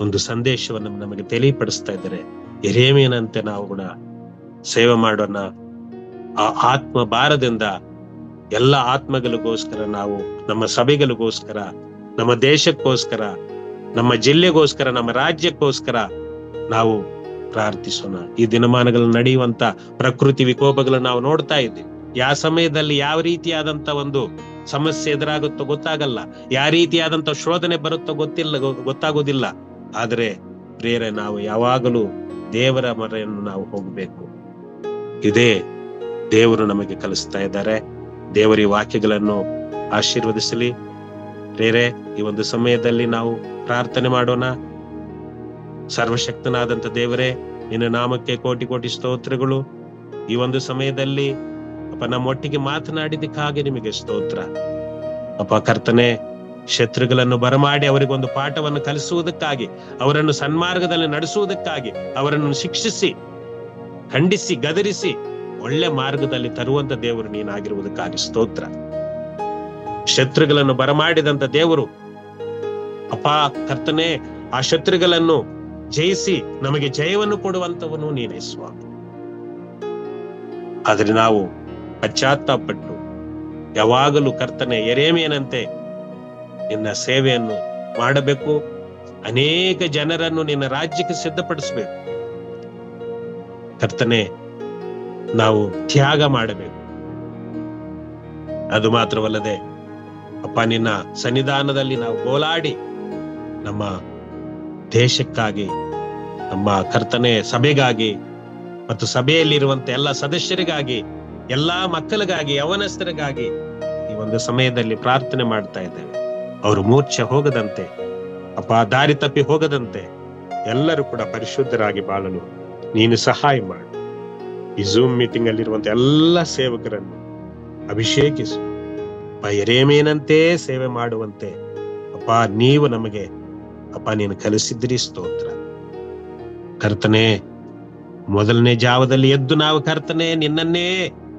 ಒಂದು ಸಂದೇಶವನ್ನು ನಮಗೆ ತಿಳಿಪಡಿಸ್ತಾ ಇದ್ದಾರೆ. ಯೆರೆಮೀಯನಂತೆ ನಾವು ಕೂಡ ಸೇವೆ ಮಾಡೋಣ. ಆ ಆತ್ಮ ಭಾರದಿಂದ ಎಲ್ಲ ಆತ್ಮಗಳಿಗೋಸ್ಕರ, ನಾವು ನಮ್ಮ ಸಭೆಗಳಿಗೋಸ್ಕರ, ನಮ್ಮ ದೇಶಕ್ಕೋಸ್ಕರ, ನಮ್ಮ ಜಿಲ್ಲೆಗೋಸ್ಕರ, ನಮ್ಮ ರಾಜ್ಯಕ್ಕೋಸ್ಕರ ನಾವು ಪ್ರಾರ್ಥಿಸೋಣ. ಈ ದಿನಮಾನಗಳಲ್ಲಿ ನಡೆಯುವಂತ ಪ್ರಕೃತಿ ವಿಕೋಪಗಳನ್ನು ನಾವು ನೋಡ್ತಾ ಇದ್ದೀವಿ. ಯಾವ ಸಮಯದಲ್ಲಿ ಯಾವ ರೀತಿಯಾದಂತ ಒಂದು ಸಮಸ್ಯೆ ಎದುರಾಗುತ್ತೋ ಗೊತ್ತಾಗಲ್ಲ, ಯಾವ ರೀತಿಯಾದಂತ ಶೋಧನೆ ಬರುತ್ತೋ ಗೊತ್ತಾಗೋದಿಲ್ಲ. ಆದ್ರೆ ಪ್ರಿಯರೇ, ನಾವು ಯಾವಾಗಲೂ ದೇವರ ಮೊರೆಯನ್ನು ನಾವು ಹೋಗಬೇಕು. ಇದೇ ದೇವರು ನಮಗೆ ಕಲಿಸ್ತಾ ಇದ್ದಾರೆ. ದೇವರ ಈ ವಾಕ್ಯಗಳನ್ನು ಆಶೀರ್ವದಿಸಲಿ. ಪ್ರಿಯರೇ, ಈ ಒಂದು ಸಮಯದಲ್ಲಿ ನಾವು ಪ್ರಾರ್ಥನೆ ಮಾಡೋಣ. ಸರ್ವಶಕ್ತನಾದಂತ ದೇವರೇ, ನಿನ್ನ ನಾಮಕ್ಕೆ ಕೋಟಿ ಕೋಟಿ ಸ್ತೋತ್ರಗಳು. ಈ ಒಂದು ಸಮಯದಲ್ಲಿ ಅಪ್ಪ ನಮ್ಮೊಟ್ಟಿಗೆ ಮಾತನಾಡಿದಕ್ಕಾಗಿ ನಿಮಗೆ ಸ್ತೋತ್ರ. ಅಪ್ಪ ಕರ್ತನೆ, ಶತ್ರುಗಳನ್ನು ಬರಮಾಡಿ ಅವರಿಗೊಂದು ಪಾಠವನ್ನು ಕಲಿಸುವುದಕ್ಕಾಗಿ, ಅವರನ್ನು ಸನ್ಮಾರ್ಗದಲ್ಲಿ ನಡೆಸುವುದಕ್ಕಾಗಿ, ಅವರನ್ನು ಶಿಕ್ಷಿಸಿ, ಖಂಡಿಸಿ, ಗದರಿಸಿ ಒಳ್ಳೆ ಮಾರ್ಗದಲ್ಲಿ ತರುವಂತ ದೇವರು ನೀನಾಗಿರುವುದಕ್ಕಾಗಿ ಸ್ತೋತ್ರ. ಶತ್ರುಗಳನ್ನು ಬರಮಾಡಿದಂತ ದೇವರು ಅಪ್ಪ ಕರ್ತನೆ, ಆ ಶತ್ರುಗಳನ್ನು ಜಯಿಸಿ ನಮಗೆ ಜಯವನ್ನು ಕೊಡುವಂತವನು ನೀನೇ ಸ್ವಾಮಿ. ಆದ್ರೆ ನಾವು ಪಶ್ಚಾತ್ತಾಪಟ್ಟು ಯಾವಾಗಲೂ ಕರ್ತನೆ ಯೆರೆಮೀಯನಂತೆ ನಿನ್ನ ಸೇವೆಯನ್ನು ಮಾಡಬೇಕು. ಅನೇಕ ಜನರನ್ನು ನಿನ್ನ ರಾಜ್ಯಕ್ಕೆ ಸಿದ್ಧಪಡಿಸಬೇಕು ಕರ್ತನೆ. ನಾವು ತ್ಯಾಗ ಮಾಡಬೇಕು. ಅದು ಮಾತ್ರವಲ್ಲದೆ ಅಪ್ಪ ನಿನ್ನ ಸನ್ನಿಧಾನದಲ್ಲಿ ನಾವು ಗೋಲಾಡಿ ನಮ್ಮ ದೇಶಕ್ಕಾಗಿ, ನಮ್ಮ ಕರ್ತನೆ ಸಭೆಗಾಗಿ ಮತ್ತು ಸಭೆಯಲ್ಲಿರುವಂತ ಎಲ್ಲ ಸದಸ್ಯರಿಗಾಗಿ, ಎಲ್ಲಾ ಮಕ್ಕಳಿಗಾಗಿ, ಯವನಸ್ಥರಿಗಾಗಿ ಈ ಒಂದು ಸಮಯದಲ್ಲಿ ಪ್ರಾರ್ಥನೆ ಮಾಡ್ತಾ ಇದ್ದೇವೆ. ಅವರು ಮೂರ್ಛೆ ಹೋಗದಂತೆ, ಅಪ್ಪ ದಾರಿ ತಪ್ಪಿ ಹೋಗದಂತೆ ಎಲ್ಲರೂ ಕೂಡ ಪರಿಶುದ್ಧರಾಗಿ ಬಾಳಲು ನೀನು ಸಹಾಯ ಮಾಡು. ಈ ಝೂಮ್ ಮೀಟಿಂಗ್ ಅಲ್ಲಿರುವಂತ ಎಲ್ಲ ಸೇವಕರನ್ನು ಅಭಿಷೇಕಿಸು. ಅಪ್ಪ ಯೆರೆಮೀಯನಂತೆ ಸೇವೆ ಮಾಡುವಂತೆ ಅಪ್ಪ ನೀವು ನಮಗೆ ಅಪ್ಪ ನೀನು ಕಲಿಸಿದ್ರಿ. ಸ್ತೋತ್ರ ಕರ್ತನೆ. ಮೊದಲನೇ ಜಾವದಲ್ಲಿ ಎದ್ದು ನಾವು ಕರ್ತನೆ ನಿನ್ನನ್ನೇ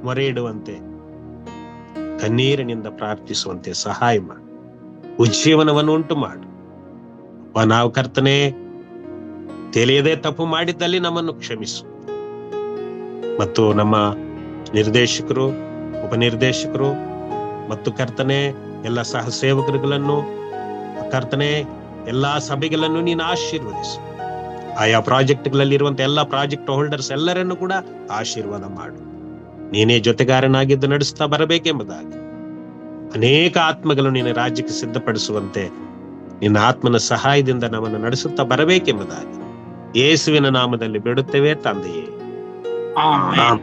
ಮೊರೆ ಇಡುವಂತೆ, ಕಣ್ಣೀರಿನಿಂದ ಪ್ರಾರ್ಥಿಸುವಂತೆ ಸಹಾಯ ಮಾಡು. ಉಜ್ಜೀವನವನ್ನು ಉಂಟು ಮಾಡು ಅಪ್ಪ. ನಾವು ಕರ್ತನೆ ತಿಳಿಯದೆ ತಪ್ಪು ಮಾಡಿದ್ದಲ್ಲಿ ನಮ್ಮನ್ನು ಕ್ಷಮಿಸು. ಮತ್ತು ನಮ್ಮ ನಿರ್ದೇಶಕರು, ಉಪನಿರ್ದೇಶಕರು ಮತ್ತು ಕರ್ತನೆ ಎಲ್ಲ ಸಹ ಸೇವಕರುಗಳನ್ನು ಕರ್ತನೆ ಎಲ್ಲಾ ಸಭೆಗಳನ್ನು ನೀನು ಆಶೀರ್ವದಿಸು. ಆಯಾ ಪ್ರಾಜೆಕ್ಟ್ಗಳಲ್ಲಿರುವಂತ ಎಲ್ಲಾ ಪ್ರಾಜೆಕ್ಟ್ ಹೋಲ್ಡರ್ಸ್ ಎಲ್ಲರನ್ನು ಕೂಡ ಆಶೀರ್ವಾದ ಮಾಡು. ನೀನೇ ಜೊತೆಗಾರನಾಗಿದ್ದು ನಡೆಸ್ತಾ ಬರಬೇಕೆಂಬುದಾಗಿ ಅನೇಕ ಆತ್ಮಗಳು ನಿನ್ನ ರಾಜ್ಯಕ್ಕೆ ಸಿದ್ಧಪಡಿಸುವಂತೆ ನಿನ್ನ ಆತ್ಮನ ಸಹಾಯದಿಂದ ನಮ್ಮನ್ನು ನಡೆಸುತ್ತಾ ಬರಬೇಕೆಂಬುದಾಗಿ ಯೇಸುವಿನ ನಾಮದಲ್ಲಿ ಬೇಡುತ್ತೇವೆ ತಂದೆಯೇ. ಆಮೆನ್.